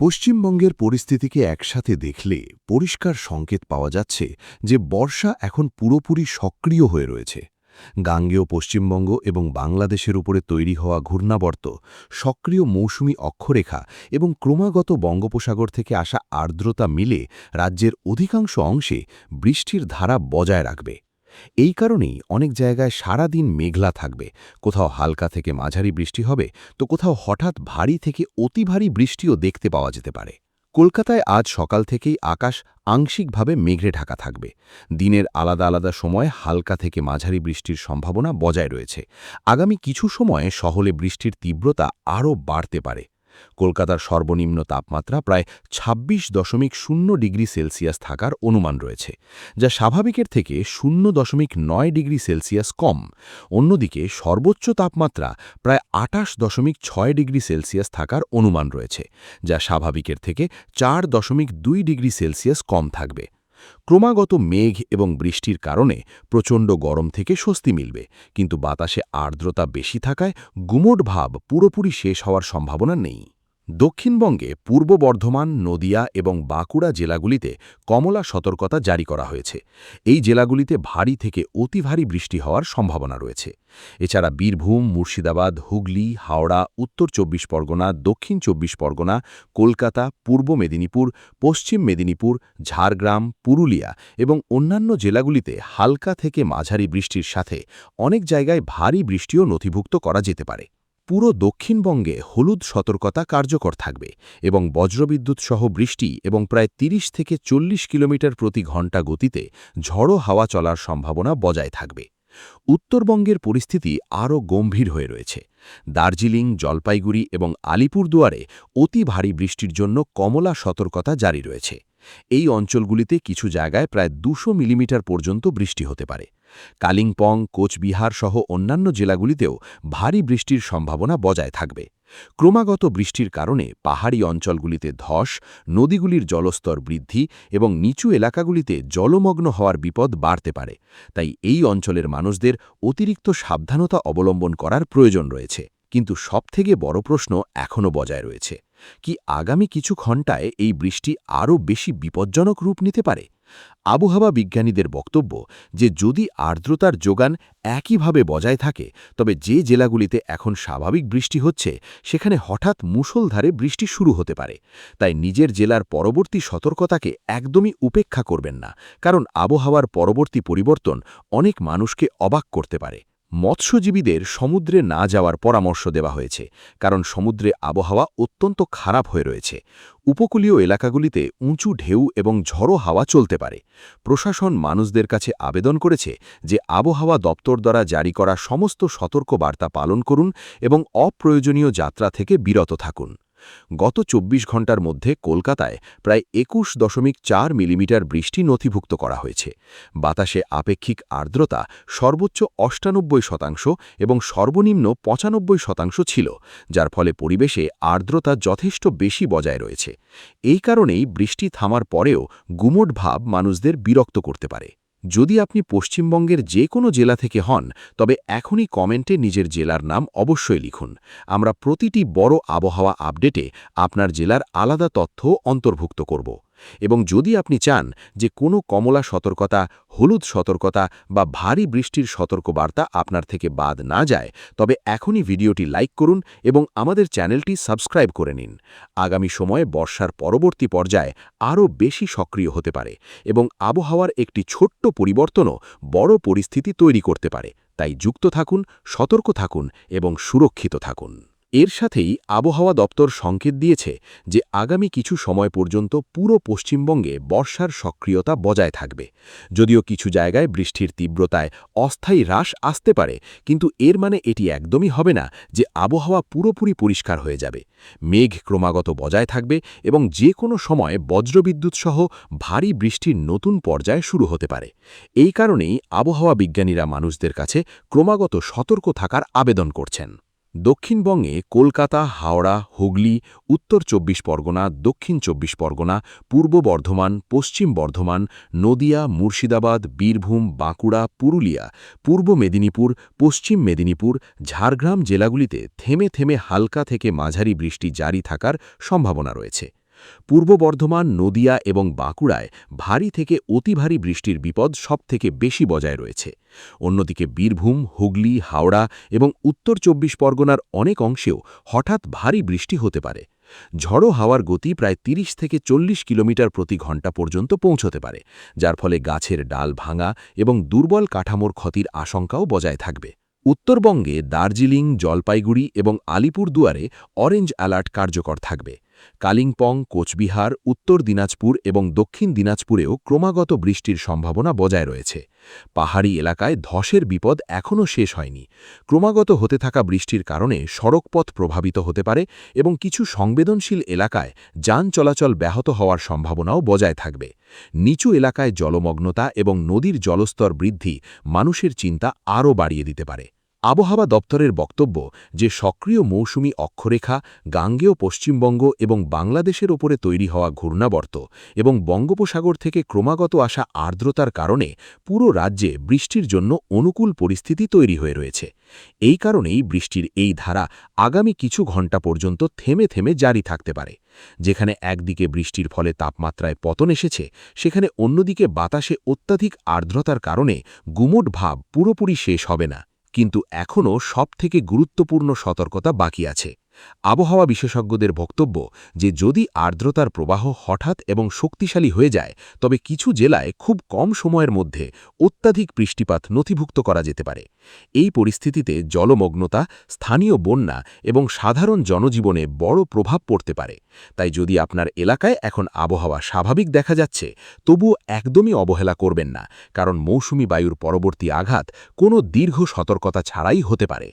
পশ্চিমবঙ্গের পরিস্থিতিকে একসাথে দেখলে পরিষ্কার সংকেত পাওয়া যাচ্ছে যে বর্ষা এখন পুরোপুরি সক্রিয় হয়ে রয়েছে। গাঙ্গেয় পশ্চিমবঙ্গ এবং বাংলাদেশের উপরে তৈরি হওয়া ঘূর্ণাবর্ত, সক্রিয় মৌসুমি অক্ষরেখা এবং ক্রমাগত বঙ্গোপসাগর থেকে আসা আর্দ্রতা মিলে রাজ্যের অধিকাংশ অংশে বৃষ্টির ধারা বজায় রাখবে। এই কারণেই অনেক জায়গায় সারাদিন মেঘলা থাকবে, কোথাও হালকা থেকে মাঝারি বৃষ্টি হবে, তো কোথাও হঠাৎ ভারী থেকে অতি ভারী বৃষ্টিও দেখতে পাওয়া যেতে পারে। কলকাতায় আজ সকাল থেকেই আকাশ আংশিকভাবে মেঘে ঢাকা থাকবে। দিনের আলাদা আলাদা সময়ে হালকা থেকে মাঝারি বৃষ্টির সম্ভাবনা বজায় রয়েছে। আগামী কিছু সময়ে শহরে বৃষ্টির তীব্রতা আরও বাড়তে পারে। কলকাতার সর্বনিম্ন তাপমাত্রা প্রায় ২৬.০ ডিগ্রি সেলসিয়াস থাকার অনুমান রয়েছে, যা স্বাভাবিকের থেকে ০.৯ ডিগ্রি সেলসিয়াস কম। অন্যদিকে সর্বোচ্চ তাপমাত্রা প্রায় ২৮.৬ ডিগ্রি সেলসিয়াস থাকার অনুমান রয়েছে, যা স্বাভাবিকের থেকে ৪.২ ডিগ্রি সেলসিয়াস কম থাকবে। ক্রমাগত মেঘ এবং বৃষ্টির কারণে প্রচণ্ড গরম থেকে স্বস্তি মিলবে, কিন্তু বাতাসে আর্দ্রতা বেশি থাকায় গুমোট ভাব পুরোপুরি শেষ হওয়ার সম্ভাবনা নেই। দক্ষিণবঙ্গে পূর্ব বর্ধমান, নদিয়া এবং বাঁকুড়া জেলাগুলিতে কমলা সতর্কতা জারি করা হয়েছে। এই জেলাগুলিতে ভারী থেকে অতি ভারী বৃষ্টি হওয়ার সম্ভাবনা রয়েছে। এছাড়া বীরভূম, মুর্শিদাবাদ, হুগলি, হাওড়া, উত্তর ২৪ পরগনা, দক্ষিণ ২৪ পরগনা, কলকাতা, পূর্ব মেদিনীপুর, পশ্চিম মেদিনীপুর, ঝাড়গ্রাম, পুরুলিয়া এবং অন্যান্য জেলাগুলিতে হালকা থেকে মাঝারি বৃষ্টির সাথে অনেক জায়গায় ভারী বৃষ্টিও নথিভুক্ত করা যেতে পারে। পুরো দক্ষিণবঙ্গে হলুদ সতর্কতা কার্যকর থাকবে এবং বজ্রবিদ্যুৎ সহ বৃষ্টি এবং প্রায় ৩০ থেকে ৪০ কিলোমিটার প্রতি ঘণ্টা গতিতে ঝড়ো হাওয়া চলার সম্ভাবনা বজায় থাকবে। উত্তরবঙ্গের পরিস্থিতি আরও গম্ভীর হয়ে রয়েছে। দার্জিলিং, জলপাইগুড়ি এবং আলিপুরদুয়ারে অতি ভারী বৃষ্টির জন্য কমলা সতর্কতা জারি রয়েছে। এই অঞ্চলগুলিতে কিছু জায়গায় প্রায় ২০০ মিলিমিটার পর্যন্ত বৃষ্টি হতে পারে। কালিম্পং, কোচবিহার সহ অন্যান্য জেলাগুলিতেও ভারী বৃষ্টির সম্ভাবনা বজায় থাকবে। ক্রমাগত বৃষ্টির কারণে পাহাড়ি অঞ্চলগুলিতে ধস, নদীগুলির জলস্তর বৃদ্ধি এবং নিচু এলাকাগুলিতে জলমগ্ন হওয়ার বিপদ বাড়তে পারে। তাই এই অঞ্চলের মানুষদের অতিরিক্ত সাবধানতা অবলম্বন করার প্রয়োজন রয়েছে। কিন্তু সবথেকে বড় প্রশ্ন এখনও বজায় রয়েছে, কি আগামী কিছু ঘণ্টায় এই বৃষ্টি আরও বেশি বিপজ্জনক রূপ নিতে পারে? আবহাওয়া বিজ্ঞানীদের বক্তব্য যে যদি আর্দ্রতার যোগান একইভাবে বজায় থাকে, তবে যে জেলাগুলিতে এখন স্বাভাবিক বৃষ্টি হচ্ছে সেখানে হঠাৎ মুষলধারে বৃষ্টি শুরু হতে পারে। তাই নিজের জেলার পরবর্তী সতর্কতাকে একদমই উপেক্ষা করবেন না, কারণ আবহাওয়ার পরবর্তী পরিবর্তন অনেক মানুষকে অবাক করতে পারে। মৎস্যজীবীদের সমুদ্রে না যাওয়ার পরামর্শ দেওয়া হয়েছে, কারণ সমুদ্রে আবহাওয়া অত্যন্ত খারাপ হয়ে রয়েছে। উপকূলীয় এলাকাগুলিতে উঁচু ঢেউ এবং ঝড়ো হাওয়া চলতে পারে। প্রশাসন মানুষদের কাছে আবেদন করেছে যে আবহাওয়া দপ্তর দ্বারা জারি করা সমস্ত সতর্ক বার্তা পালন করুন এবং অপ্রয়োজনীয় যাত্রা থেকে বিরত থাকুন। গত ২৪ ঘণ্টার মধ্যে কলকাতায় প্রায় ২১.৪ মিলিমিটার বৃষ্টি নথিভুক্ত করা হয়েছে। বাতাসে আপেক্ষিক আর্দ্রতা সর্বোচ্চ ৯৮% এবং সর্বনিম্ন ৯৫% ছিল, যার ফলে পরিবেশে আর্দ্রতা যথেষ্ট বেশি বজায় রয়েছে। এই কারণেই বৃষ্টি থামার পরেও গুমোট ভাব মানুষদের বিরক্ত করতে পারে। যদি আপনি পশ্চিমবঙ্গের যে কোনো জেলা থেকে হন, তবে এখনই কমেন্টে নিজের জেলার নাম অবশ্যই লিখুন। আমরা প্রতিটি বড় আবহাওয়া আপডেটে আপনার জেলার আলাদা তথ্য অন্তর্ভুক্ত করব। এবং যদি আপনি চান যে কোনো কমলা সতর্কতা, হলুদ সতর্কতা বা ভারী বৃষ্টির সতর্কবার্তা আপনার থেকে বাদ না যায়, তবে এখনই ভিডিওটি লাইক করুন এবং আমাদের চ্যানেলটি সাবস্ক্রাইব করে নিন। আগামী সময়ে বর্ষার পরবর্তী পর্যায়ে আরও বেশি সক্রিয় হতে পারে এবং আবহাওয়ার একটি ছোট্ট পরিবর্তনও বড় পরিস্থিতি তৈরি করতে পারে। তাই যুক্ত থাকুন, সতর্ক থাকুন এবং সুরক্ষিত থাকুন। এর সাথেই আবহাওয়া দপ্তর সংকেত দিয়েছে যে আগামী কিছু সময় পর্যন্ত পুরো পশ্চিমবঙ্গে বর্ষার সক্রিয়তা বজায় থাকবে। যদিও কিছু জায়গায় বৃষ্টির তীব্রতায় অস্থায়ী হ্রাস আসতে পারে, কিন্তু এর মানে এটি একদমই হবে না যে আবহাওয়া পুরোপুরি পরিষ্কার হয়ে যাবে। মেঘ ক্রমাগত বজায় থাকবে এবং যে কোনো সময় বজ্রবিদ্যুৎ সহ ভারী বৃষ্টির নতুন পর্যায় শুরু হতে পারে। এই কারণেই আবহাওয়া বিজ্ঞানীরা মানুষদের কাছে ক্রমাগত সতর্ক থাকার আবেদন করছেন। দক্ষিণবঙ্গে কলকাতা, হাওড়া, হুগলি, উত্তর ২৪ পরগনা, দক্ষিণ ২৪ পরগনা, পূর্ব বর্ধমান, পশ্চিম বর্ধমান, নদিয়া, মুর্শিদাবাদ, বীরভূম, বাঁকুড়া, পুরুলিয়া, পূর্ব মেদিনীপুর, পশ্চিম মেদিনীপুর, ঝাড়গ্রাম জেলাগুলিতে থেমে থেমে হালকা থেকে মাঝারি বৃষ্টি জারি থাকার সম্ভাবনা রয়েছে। পূর্ব বর্ধমান, নদিয়া এবং বাঁকুড়ায় ভারী থেকে অতি ভারী বৃষ্টির বিপদ সবথেকে বেশি বজায় রয়েছে। অন্যদিকে বীরভূম, হুগলি, হাওড়া এবং উত্তর ২৪ পরগনার অনেক অংশেও হঠাৎ ভারী বৃষ্টি হতে পারে। ঝড়ো হাওয়ার গতি প্রায় ৩০ থেকে ৪০ কিলোমিটার প্রতি ঘন্টা পর্যন্ত পৌঁছতে পারে, যার ফলে গাছের ডাল ভাঙা এবং দুর্বল কাঠামোর ক্ষতির আশঙ্কাও বজায় থাকবে। উত্তরবঙ্গে দার্জিলিং, জলপাইগুড়ি এবং আলিপুরদুয়ারে অরেঞ্জ অ্যালার্ট কার্যকর থাকবে। কালিম্পং, কোচবিহার, উত্তর দিনাজপুর এবং দক্ষিণ দিনাজপুরেও ক্রমাগত বৃষ্টির সম্ভাবনা বজায় রয়েছে। পাহাড়ি এলাকায় ধসের বিপদ এখনও শেষ হয়নি। ক্রমাগত হতে থাকা বৃষ্টির কারণে সড়কপথ প্রভাবিত হতে পারে এবং কিছু সংবেদনশীল এলাকায় যান চলাচল ব্যাহত হওয়ার সম্ভাবনাও বজায় থাকবে। নিচু এলাকায় জলমগ্নতা এবং নদীর জলস্তর বৃদ্ধি মানুষের চিন্তা আরও বাড়িয়ে দিতে পারে। আবহাওয়া দপ্তরের বক্তব্য যে সক্রিয় মৌসুমি অক্ষরেখা, গাঙ্গেয় পশ্চিমবঙ্গ এবং বাংলাদেশের ওপরে তৈরি হওয়া ঘূর্ণাবর্ত এবং বঙ্গোপসাগর থেকে ক্রমাগত আসা আর্দ্রতার কারণে পুরো রাজ্যে বৃষ্টির জন্য অনুকূল পরিস্থিতি তৈরি হয়ে রয়েছে। এই কারণেই বৃষ্টির এই ধারা আগামী কিছু ঘণ্টা পর্যন্ত থেমে থেমে জারি থাকতে পারে। যেখানে একদিকে বৃষ্টির ফলে তাপমাত্রায় পতন এসেছে, সেখানে অন্যদিকে বাতাসে অত্যাধিক আর্দ্রতার কারণে গুমোট ভাব পুরোপুরি শেষ হবে না। কিন্তু এখনও সবথেকে গুরুত্বপূর্ণ সতর্কতা বাকি আছে। আবহাওয়া বিশেষজ্ঞদের বক্তব্য যে যদি আর্দ্রতার প্রবাহ হঠাৎ এবং শক্তিশালী হয়ে যায়, তবে কিছু জেলায় খুব কম সময়ের মধ্যে অত্যাধিক বৃষ্টিপাত নথিভুক্ত করা যেতে পারে। এই পরিস্থিতিতে জলমগ্নতা, স্থানীয় বন্যা এবং সাধারণ জনজীবনে বড় প্রভাব পড়তে পারে। তাই যদি আপনার এলাকায় এখন আবহাওয়া স্বাভাবিক দেখা যাচ্ছে, তবুও একদমই অবহেলা করবেন না, কারণ মৌসুমি বায়ুর পরবর্তী আঘাত কোনো দীর্ঘ সতর্কতা ছাড়াই হতে পারে।